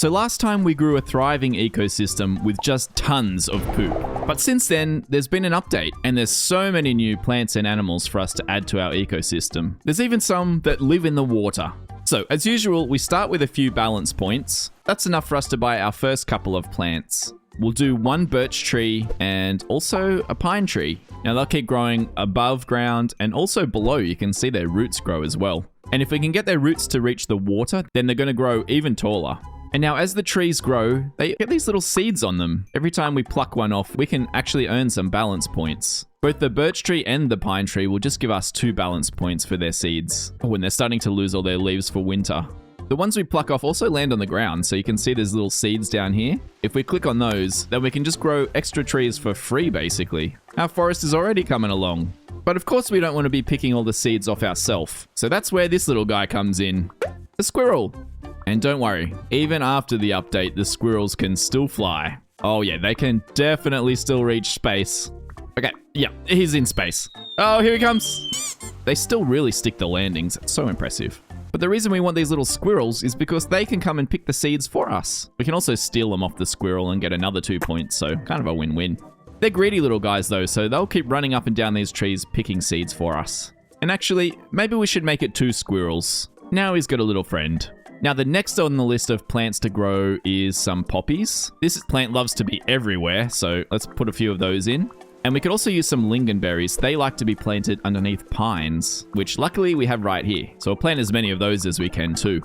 So last time we grew a thriving ecosystem with just tons of poop. But since then, there's been an update, and there's so many new plants and animals for us to add to our ecosystem. There's even some that live in the water. So, as usual, we start with a few balance points. That's enough for us to buy our first couple of plants. We'll do one birch tree and also a pine tree. Now they'll keep growing above ground and also below. You can see their roots grow as well. And if we can get their roots to reach the water, then they're going to grow even taller. And now as the trees grow, they get these little seeds on them. Every time we pluck one off, we can actually earn some balance points. Both the birch tree and the pine tree will just give us 2 balance points for their seeds. Oh, and they're starting to lose all their leaves for winter. The ones we pluck off also land on the ground, so you can see there's little seeds down here. If we click on those, then we can just grow extra trees for free, basically. Our forest is already coming along. But of course we don't want to be picking all the seeds off ourselves. So that's where this little guy comes in. A squirrel. And don't worry, even after the update, the squirrels can still fly. Oh yeah, they can definitely still reach space. Okay, yeah, he's in space. Oh, here he comes. They still really stick the landings. It's so impressive. But the reason we want these little squirrels is because they can come and pick the seeds for us. We can also steal them off the squirrel and get another 2 points, so kind of a win-win. They're greedy little guys though, so they'll keep running up and down these trees picking seeds for us. And actually, maybe we should make it 2 squirrels. Now he's got a little friend. Now the next on the list of plants to grow is some poppies. This plant loves to be everywhere, so let's put a few of those in. And we could also use some lingonberries. They like to be planted underneath pines, which luckily we have right here. So we'll plant as many of those as we can too.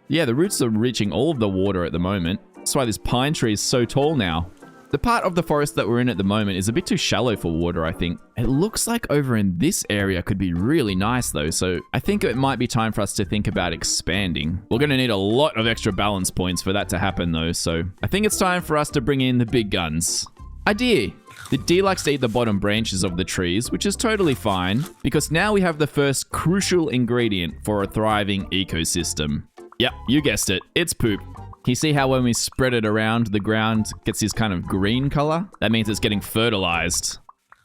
Yeah, the roots are reaching all of the water at the moment. That's why this pine tree is so tall now. The part of the forest that we're in at the moment is a bit too shallow for water, I think. It looks like over in this area could be really nice though, so I think it might be time for us to think about expanding. We're going to need a lot of extra balance points for that to happen though, so I think it's time for us to bring in the big guns. Idea! The deer likes to eat the bottom branches of the trees, which is totally fine, because now we have the first crucial ingredient for a thriving ecosystem. Yep, you guessed it, it's poop. You see how when we spread it around, the ground gets this kind of green color? That means it's getting fertilized.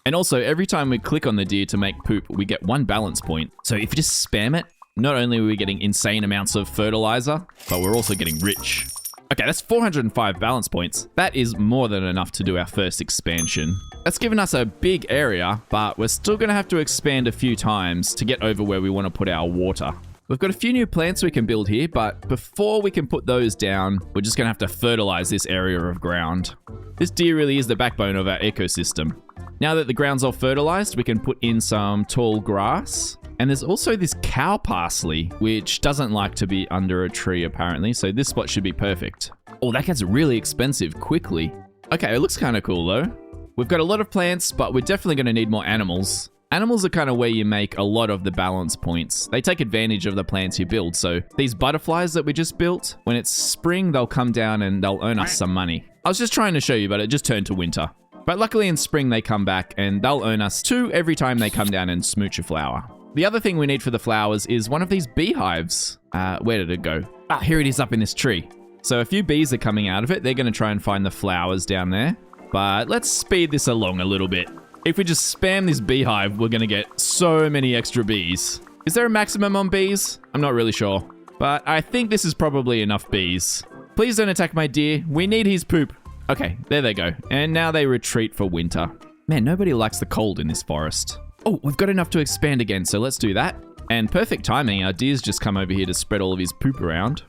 And also, every time we click on the deer to make poop, we get 1 balance point. So if you just spam it, not only are we getting insane amounts of fertilizer, but we're also getting rich. Okay, that's 405 balance points. That is more than enough to do our first expansion. That's given us a big area, but we're still gonna have to expand a few times to get over where we want to put our water. We've got a few new plants we can build here, but before we can put those down, we're just gonna have to fertilize this area of ground. This deer really is the backbone of our ecosystem. Now that the ground's all fertilized, we can put in some tall grass. And there's also this cow parsley, which doesn't like to be under a tree apparently, so this spot should be perfect. Oh, that gets really expensive quickly. Okay, it looks kind of cool though. We've got a lot of plants, but we're definitely gonna need more animals. Animals are kind of where you make a lot of the balance points. They take advantage of the plants you build. So these butterflies that we just built, when it's spring, they'll come down and they'll earn us some money. I was just trying to show you, but it just turned to winter. But luckily in spring, they come back and they'll earn us 2 every time they come down and smooch a flower. The other thing we need for the flowers is one of these beehives. Where did it go? Ah, here it is up in this tree. So a few bees are coming out of it. They're going to try and find the flowers down there. But let's speed this along a little bit. If we just spam this beehive, we're gonna get so many extra bees. Is there a maximum on bees? I'm not really sure, but I think this is probably enough bees. Please don't attack my deer. We need his poop. Okay, there they go. And now they retreat for winter. Man, nobody likes the cold in this forest. Oh, we've got enough to expand again, so let's do that. And perfect timing, our deer's just come over here to spread all of his poop around.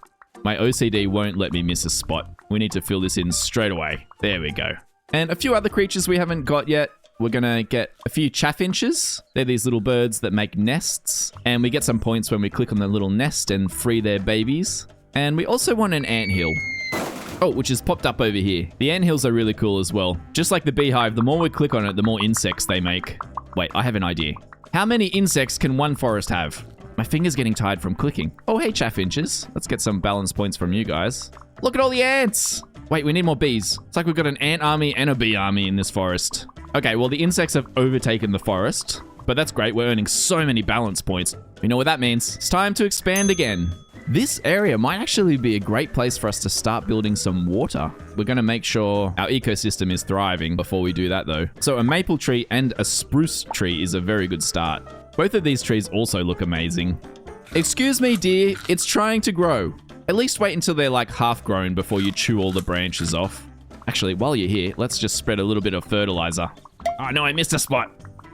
My OCD won't let me miss a spot. We need to fill this in straight away. There we go. And a few other creatures we haven't got yet. We're gonna get a few chaffinches. They're these little birds that make nests. And we get some points when we click on the little nest and free their babies. And we also want an anthill. Oh, which has popped up over here. The anthills are really cool as well. Just like the beehive, the more we click on it, the more insects they make. Wait, I have an idea. How many insects can one forest have? My finger's getting tired from clicking. Oh, hey, chaffinches. Let's get some balance points from you guys. Look at all the ants. Wait, we need more bees. It's like we've got an ant army and a bee army in this forest. Okay, well, the insects have overtaken the forest, but that's great. We're earning so many balance points. You know what that means. It's time to expand again. This area might actually be a great place for us to start building some water. We're going to make sure our ecosystem is thriving before we do that though. So a maple tree and a spruce tree is a very good start. Both of these trees also look amazing. Excuse me, dear, it's trying to grow. At least wait until they're like half grown before you chew all the branches off. Actually, while you're here, let's just spread a little bit of fertilizer. Oh no, I missed a spot.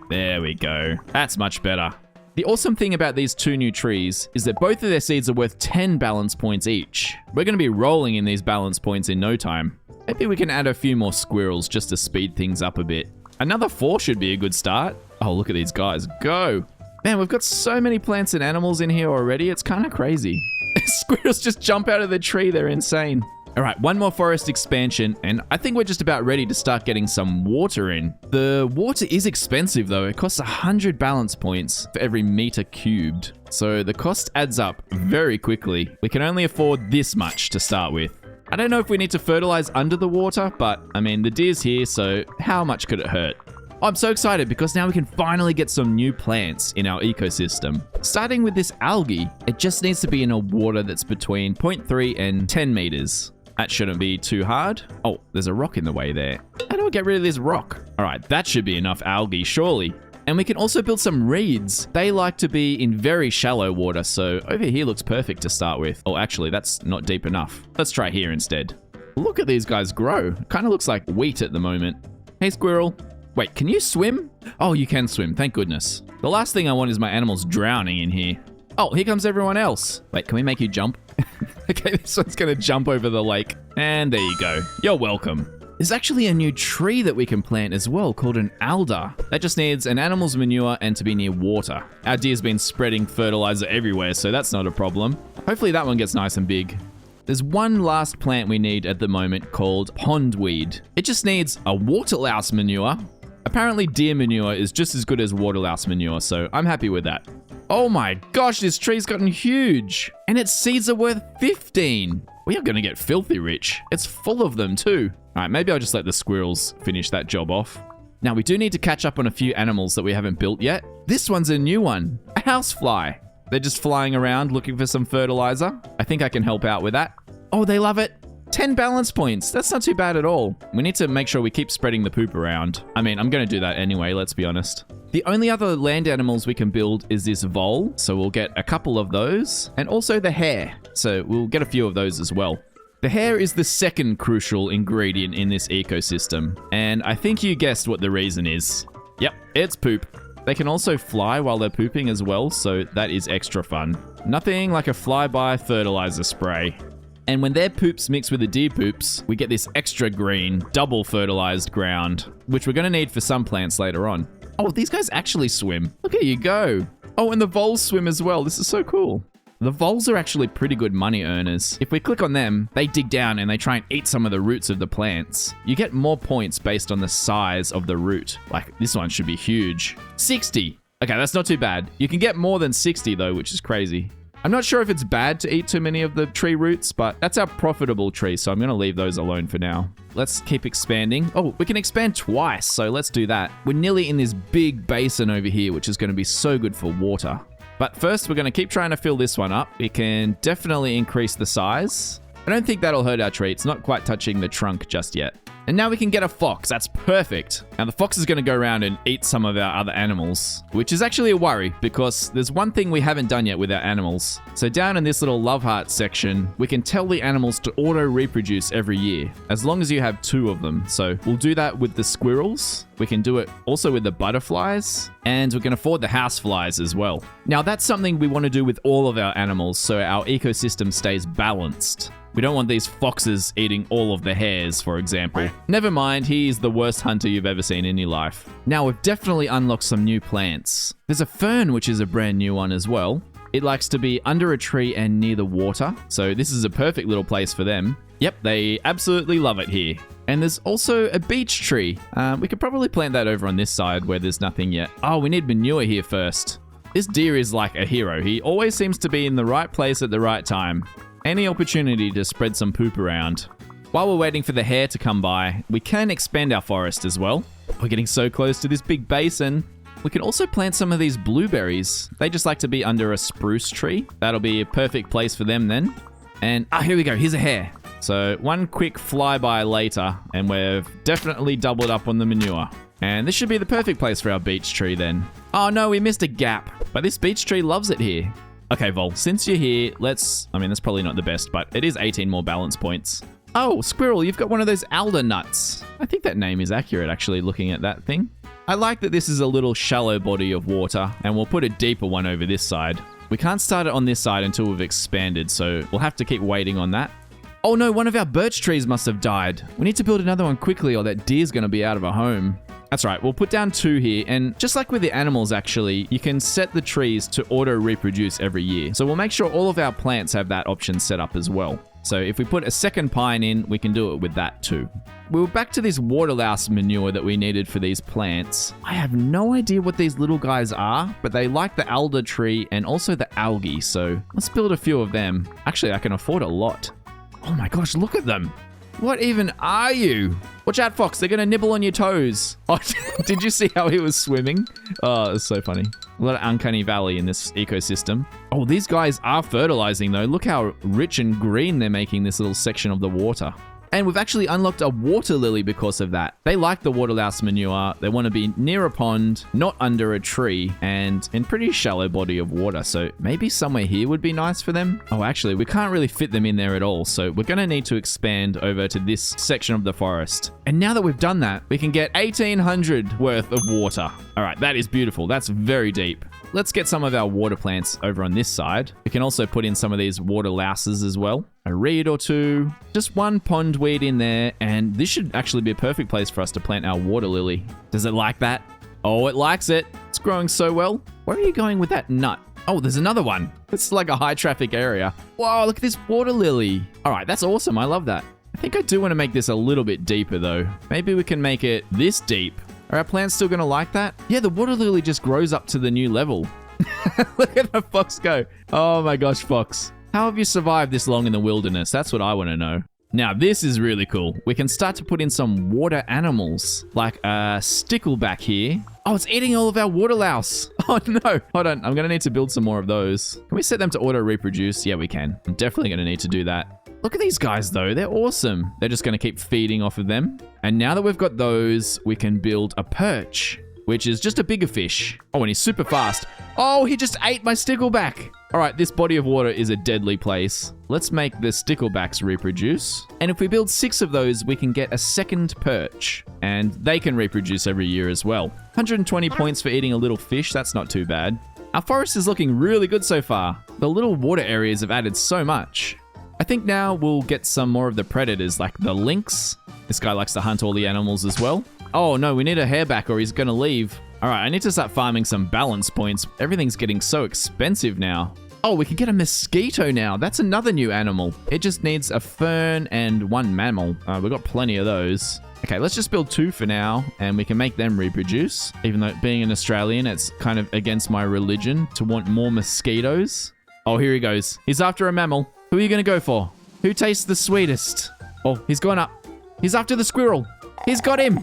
There we go. That's much better. The awesome thing about these two new trees is that both of their seeds are worth 10 balance points each. We're going to be rolling in these balance points in no time. Maybe we can add a few more squirrels just to speed things up a bit. Another 4 should be a good start. Oh, look at these guys go. Man, we've got so many plants and animals in here already. It's kind of crazy. Squirrels just jump out of the tree. They're insane. All right, one more forest expansion, and I think we're just about ready to start getting some water in. The water is expensive though. It costs 100 balance points for every meter cubed. So the cost adds up very quickly. We can only afford this much to start with. I don't know if we need to fertilize under the water, but I mean, the deer's here, so how much could it hurt? I'm so excited because now we can finally get some new plants in our ecosystem. Starting with this algae, it just needs to be in a water that's between 0.3 and 10 meters. That shouldn't be too hard. Oh, there's a rock in the way there. How do I get rid of this rock? All right, that should be enough algae, surely. And we can also build some reeds. They like to be in very shallow water, so over here looks perfect to start with. Oh, actually, that's not deep enough. Let's try here instead. Look at these guys grow. Kind of looks like wheat at the moment. Hey, squirrel. Wait, can you swim? Oh, you can swim, thank goodness. The last thing I want is my animals drowning in here. Oh, here comes everyone else. Wait, can we make you jump? Okay, this one's gonna jump over the lake. And there you go. You're welcome. There's actually a new tree that we can plant as well called an alder. That just needs an animal's manure and to be near water. Our deer's been spreading fertilizer everywhere, so that's not a problem. Hopefully that one gets nice and big. There's one last plant we need at the moment called pondweed. It just needs a waterlouse manure. Apparently deer manure is just as good as waterlouse manure, so I'm happy with that. Oh my gosh, this tree's gotten huge. And its seeds are worth 15. We are gonna get filthy rich. It's full of them too. All right, maybe I'll just let the squirrels finish that job off. Now we do need to catch up on a few animals that we haven't built yet. This one's a new one, a housefly. They're just flying around looking for some fertilizer. I think I can help out with that. Oh, they love it. 10 balance points. That's not too bad at all. We need to make sure we keep spreading the poop around. I mean, I'm going to do that anyway, let's be honest. The only other land animals we can build is this vole, so we'll get a couple of those, and also the hare, so we'll get a few of those as well. The hare is the second crucial ingredient in this ecosystem, and I think you guessed what the reason is. Yep, it's poop. They can also fly while they're pooping as well, so that is extra fun. Nothing like a flyby fertilizer spray. And when their poops mix with the deer poops, we get this extra green, double fertilized ground, which we're going to need for some plants later on. Oh, these guys actually swim. Look at you go. Oh, and the voles swim as well. This is so cool. The voles are actually pretty good money earners. If we click on them, they dig down and they try and eat some of the roots of the plants. You get more points based on the size of the root. Like this one should be huge. 60. Okay, that's not too bad. You can get more than 60 though, which is crazy. I'm not sure if it's bad to eat too many of the tree roots, but that's our profitable tree, so I'm going to leave those alone for now. Let's keep expanding. Oh, we can expand twice, so let's do that. We're nearly in this big basin over here, which is going to be so good for water. But first, we're going to keep trying to fill this one up. We can definitely increase the size. I don't think that'll hurt our tree. It's not quite touching the trunk just yet. And now we can get a fox. That's perfect. Now the fox is going to go around and eat some of our other animals, which is actually a worry because there's one thing we haven't done yet with our animals. So down in this little love heart section, we can tell the animals to auto reproduce every year, as long as you have 2 of them. So we'll do that with the squirrels. We can do it also with the butterflies, and we can afford the houseflies as well. Now that's something we want to do with all of our animals so our ecosystem stays balanced. We don't want these foxes eating all of the hares, for example. Never mind, he's the worst hunter you've ever seen in your life. Now, we've definitely unlocked some new plants. There's a fern, which is a brand new one as well. It likes to be under a tree and near the water, so this is a perfect little place for them. Yep, they absolutely love it here. And there's also a beech tree. We could probably plant that over on this side where there's nothing yet. Oh, we need manure here first. This deer is like a hero. He always seems to be in the right place at the right time. Any opportunity to spread some poop around. While we're waiting for the hare to come by, we can expand our forest as well. We're getting so close to this big basin. We can also plant some of these blueberries. They just like to be under a spruce tree. That'll be a perfect place for them then. And here we go, here's a hare. So one quick flyby later, and we've definitely doubled up on the manure. And this should be the perfect place for our beech tree then. Oh no, we missed a gap, but this beech tree loves it here. Okay, Vol, since you're here, that's probably not the best, but it is 18 more balance points. Oh, Squirrel, you've got one of those alder nuts. I think that name is accurate, actually, looking at that thing. I like that this is a little shallow body of water, and we'll put a deeper one over this side. We can't start it on this side until we've expanded, so we'll have to keep waiting on that. Oh no, one of our birch trees must have died. We need to build another one quickly or that deer's going to be out of a home. That's right, we'll put down 2 here, and just like with the animals actually, you can set the trees to auto-reproduce every year. So we'll make sure all of our plants have that option set up as well. So if we put a second pine in, we can do it with that too. We're back to this water louse manure that we needed for these plants. I have no idea what these little guys are, but they like the alder tree and also the algae, so let's build a few of them. Actually, I can afford a lot. Oh my gosh, look at them. What even are you? Watch out, Fox. They're going to nibble on your toes. Oh, did you see how he was swimming? Oh, it's so funny. A lot of uncanny valley in this ecosystem. Oh, these guys are fertilizing, though. Look how rich and green they're making this little section of the water. And we've actually unlocked a water lily because of that. They like the water louse manure. They want to be near a pond, not under a tree, and in pretty shallow body of water. So maybe somewhere here would be nice for them. Oh, actually, we can't really fit them in there at all. So we're going to need to expand over to this section of the forest. And now that we've done that, we can get 1,800 worth of water. All right, that is beautiful. That's very deep. Let's get some of our water plants over on this side. We can also put in some of these water louses as well. A reed or two, just one pondweed in there, and this should actually be a perfect place for us to plant our water lily. Does it like that? Oh, it likes it. It's growing so well. Where are you going with that nut? Oh, there's another one. It's like a high traffic area. Wow, look at this water lily. All right, that's awesome. I love that. I think I do want to make this a little bit deeper though. Maybe we can make it this deep. Are our plants still going to like that? Yeah, the water lily just grows up to the new level. Look at the fox go. Oh my gosh, Fox. How have you survived this long in the wilderness? That's what I want to know. Now, this is really cool. We can start to put in some water animals, like a stickleback here. Oh, it's eating all of our water louse. Oh no. Hold on. I'm going to need to build some more of those. Can we set them to auto-reproduce? Yeah, we can. I'm definitely going to need to do that. Look at these guys, though. They're awesome. They're just going to keep feeding off of them. And now that we've got those, we can build a perch, which is just a bigger fish. Oh, and he's super fast. Oh, he just ate my stickleback. All right, this body of water is a deadly place. Let's make the sticklebacks reproduce. And if we build 6 of those, we can get a second perch. And they can reproduce every year as well. 120 points for eating a little fish. That's not too bad. Our forest is looking really good so far. The little water areas have added so much. I think now we'll get some more of the predators, like the lynx. This guy likes to hunt all the animals as well. Oh no, we need a hareback or he's gonna leave. All right, I need to start farming some balance points. Everything's getting so expensive now. Oh, we can get a mosquito now. That's another new animal. It just needs a fern and 1 mammal. We've got plenty of those. Okay, let's just build 2 for now, and we can make them reproduce. Even though being an Australian, it's kind of against my religion to want more mosquitoes. Oh, here he goes. He's after a mammal. Who are you gonna go for? Who tastes the sweetest? Oh, he's gone up. He's after the squirrel. He's got him.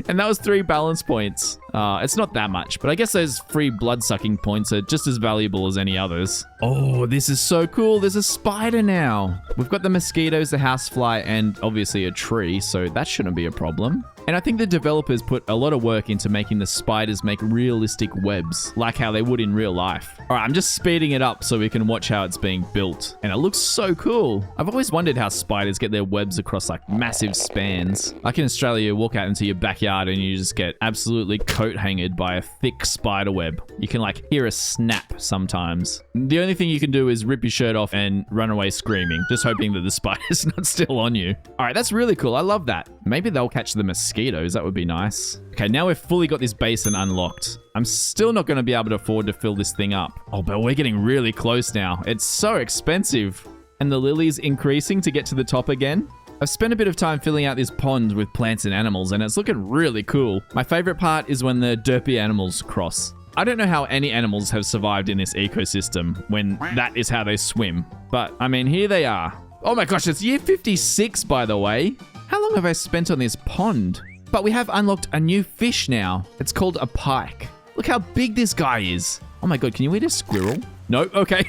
And that was 3 balance points. It's not that much, but I guess those free blood-sucking points are just as valuable as any others. Oh, this is so cool. There's a spider now. We've got the mosquitoes, the housefly, and obviously a tree, so that shouldn't be a problem. And I think the developers put a lot of work into making the spiders make realistic webs, like how they would in real life. All right, I'm just speeding it up so we can watch how it's being built. And it looks so cool. I've always wondered how spiders get their webs across like massive spans. Like in Australia, you walk out into your backyard and you just get absolutely coat-hangered by a thick spider web. You can like hear a snap sometimes. The only thing you can do is rip your shirt off and run away screaming, just hoping that the spider's not still on you. All right, that's really cool. I love that. Maybe they'll catch the mosquitoes. That would be nice. Okay, now we've fully got this basin unlocked. I'm still not going to be able to afford to fill this thing up. Oh, but we're getting really close now. It's so expensive. And the lily's increasing to get to the top again. I've spent a bit of time filling out this pond with plants and animals, and it's looking really cool. My favorite part is when the derpy animals cross. I don't know how any animals have survived in this ecosystem when that is how they swim. But, I mean, here they are. Oh my gosh, it's year 56, by the way. How long have I spent on this pond? But we have unlocked a new fish now. It's called a pike. Look how big this guy is. Oh my god, can you eat a squirrel? No? Okay.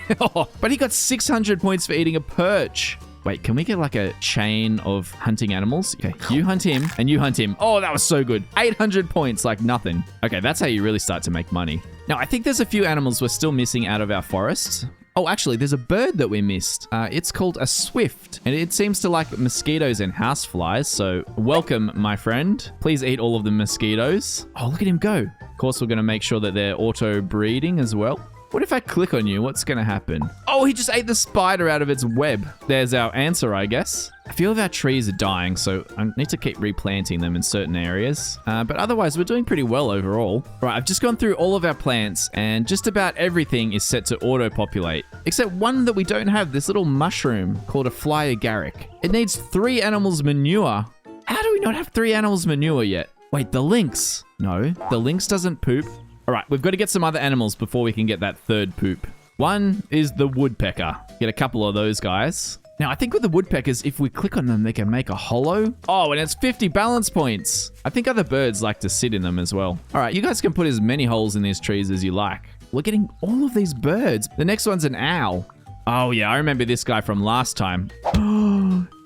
But he got 600 points for eating a perch. Wait, can we get like a chain of hunting animals? Okay, you hunt him and you hunt him. Oh, that was so good. 800 points, like nothing. Okay, that's how you really start to make money. Now, I think there's a few animals we're still missing out of our forest. Oh, actually, there's a bird that we missed. It's called a swift, and it seems to like mosquitoes and houseflies. So welcome, my friend. Please eat all of the mosquitoes. Oh, look at him go. Of course, we're going to make sure that they're auto-breeding as well. What if I click on you? What's going to happen? Oh, he just ate the spider out of its web. There's our answer, I guess. A few of our trees are dying, so I need to keep replanting them in certain areas. But otherwise, we're doing pretty well overall. Right, I've just gone through all of our plants, and just about everything is set to auto-populate. Except one that we don't have, this little mushroom called a fly agaric. It needs 3 animals' manure. How do we not have 3 animals' manure yet? Wait, the lynx. No, the lynx doesn't poop. All right, we've got to get some other animals before we can get that 3rd poop. One is the woodpecker. Get a couple of those guys. Now, I think with the woodpeckers, if we click on them, they can make a hollow. Oh, and it's 50 balance points. I think other birds like to sit in them as well. All right, you guys can put as many holes in these trees as you like. We're getting all of these birds. The next one's an owl. Oh, yeah, I remember this guy from last time.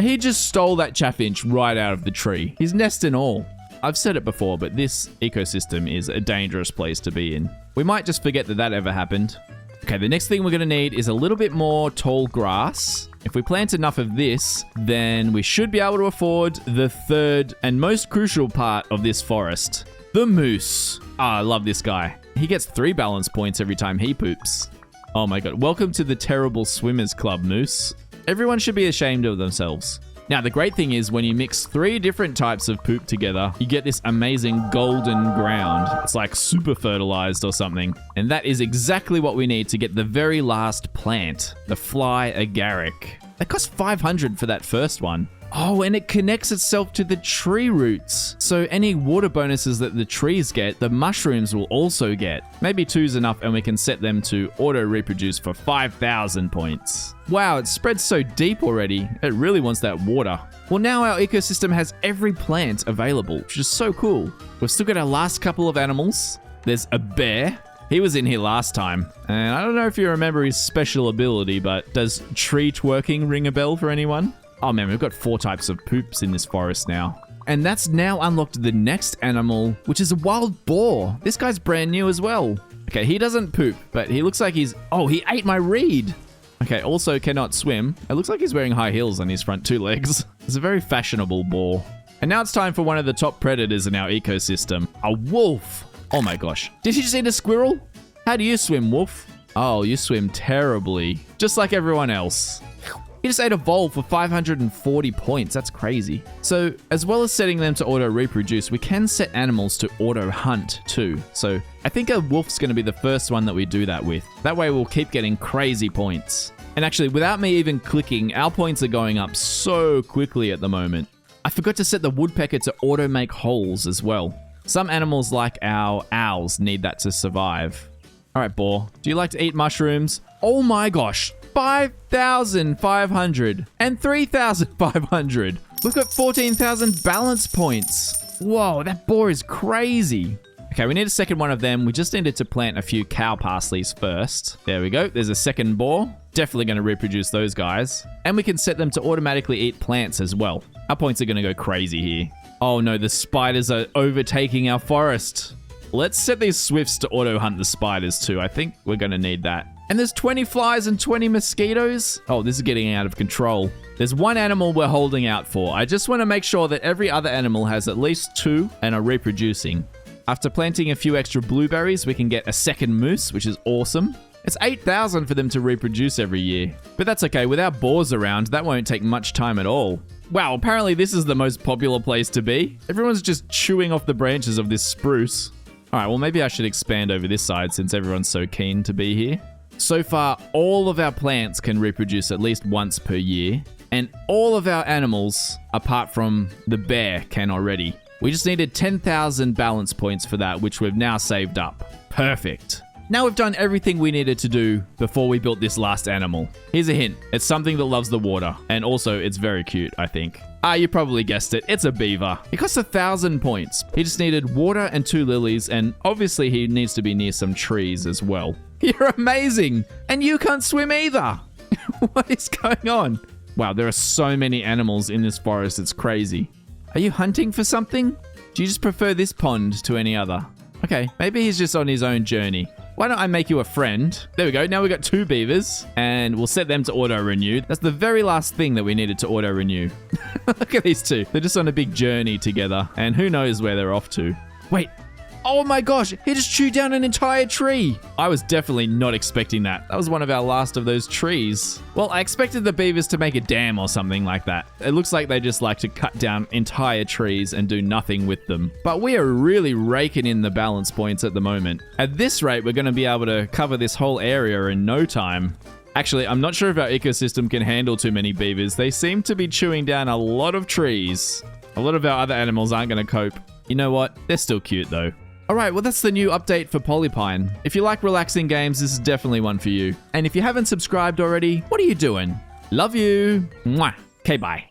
He just stole that chaffinch right out of the tree. His nest and all. I've said it before, but this ecosystem is a dangerous place to be in. We might just forget that that ever happened. Okay, the next thing we're going to need is a little bit more tall grass. If we plant enough of this, then we should be able to afford the 3rd and most crucial part of this forest, the moose. Ah, I love this guy. He gets 3 balance points every time he poops. Oh my god, welcome to the Terrible Swimmers Club, Moose. Everyone should be ashamed of themselves. Now, the great thing is when you mix 3 different types of poop together, you get this amazing golden ground. It's like super fertilized or something. And that is exactly what we need to get the very last plant, the fly agaric. It cost 500 for that first one. Oh, and it connects itself to the tree roots. So any water bonuses that the trees get, the mushrooms will also get. Maybe 2's enough and we can set them to auto-reproduce for 5,000 points. Wow, it spreads so deep already. It really wants that water. Well, now our ecosystem has every plant available, which is so cool. We've still got our last couple of animals. There's a bear. He was in here last time. And I don't know if you remember his special ability, but does tree twerking ring a bell for anyone? Oh man, we've got 4 types of poops in this forest now. And that's now unlocked the next animal, which is a wild boar. This guy's brand new as well. Okay, he doesn't poop, but he looks like he's... Oh, he ate my reed. Okay, also cannot swim. It looks like he's wearing high heels on his front 2 legs. It's a very fashionable boar. And now it's time for one of the top predators in our ecosystem. A wolf. Oh my gosh. Did you just eat a squirrel? How do you swim, wolf? Oh, you swim terribly. Just like everyone else. He just ate a vole for 540 points. That's crazy. So, as well as setting them to auto-reproduce, we can set animals to auto-hunt too. So, I think a wolf's going to be the first one that we do that with. That way we'll keep getting crazy points. And actually, without me even clicking, our points are going up so quickly at the moment. I forgot to set the woodpecker to auto-make holes as well. Some animals like our owls need that to survive. All right, boar. Do you like to eat mushrooms? Oh my gosh. 5,500 and 3,500. We've got 14,000 balance points. Whoa, that boar is crazy. Okay, we need a second one of them. We just needed to plant a few cow parsleys first. There we go. There's a second boar. Definitely going to reproduce those guys. And we can set them to automatically eat plants as well. Our points are going to go crazy here. Oh no, the spiders are overtaking our forest. Let's set these swifts to auto-hunt the spiders too. I think we're going to need that. And there's 20 flies and 20 mosquitoes. Oh, this is getting out of control. There's one animal we're holding out for. I just want to make sure that every other animal has at least 2 and are reproducing. After planting a few extra blueberries, we can get a second moose, which is awesome. It's 8,000 for them to reproduce every year. But that's okay. With our boars around, that won't take much time at all. Wow, apparently this is the most popular place to be. Everyone's just chewing off the branches of this spruce. All right, well, maybe I should expand over this side since everyone's so keen to be here. So far, all of our plants can reproduce at least once per year, and all of our animals, apart from the bear, can already. We just needed 10,000 balance points for that, which we've now saved up. Perfect. Now we've done everything we needed to do before we built this last animal. Here's a hint. It's something that loves the water, and also it's very cute, I think. You probably guessed it. It's a beaver. It costs 1,000 points. He just needed water and 2 lilies, and obviously he needs to be near some trees as well. You're amazing! And you can't swim either! What is going on? Wow, there are so many animals in this forest, it's crazy. Are you hunting for something? Do you just prefer this pond to any other? Okay, maybe he's just on his own journey. Why don't I make you a friend? There we go. Now we've got 2 beavers, and we'll set them to auto-renew. That's the very last thing that we needed to auto-renew. Look at these 2. They're just on a big journey together, and who knows where they're off to. Wait. Oh my gosh, he just chewed down an entire tree. I was definitely not expecting that. That was one of our last of those trees. Well, I expected the beavers to make a dam or something like that. It looks like they just like to cut down entire trees and do nothing with them. But we are really raking in the balance points at the moment. At this rate, we're going to be able to cover this whole area in no time. Actually, I'm not sure if our ecosystem can handle too many beavers. They seem to be chewing down a lot of trees. A lot of our other animals aren't going to cope. You know what? They're still cute though. Alright, well that's the new update for Polypine. If you like relaxing games, this is definitely one for you. And if you haven't subscribed already, what are you doing? Love you! Mwah! Okay, bye.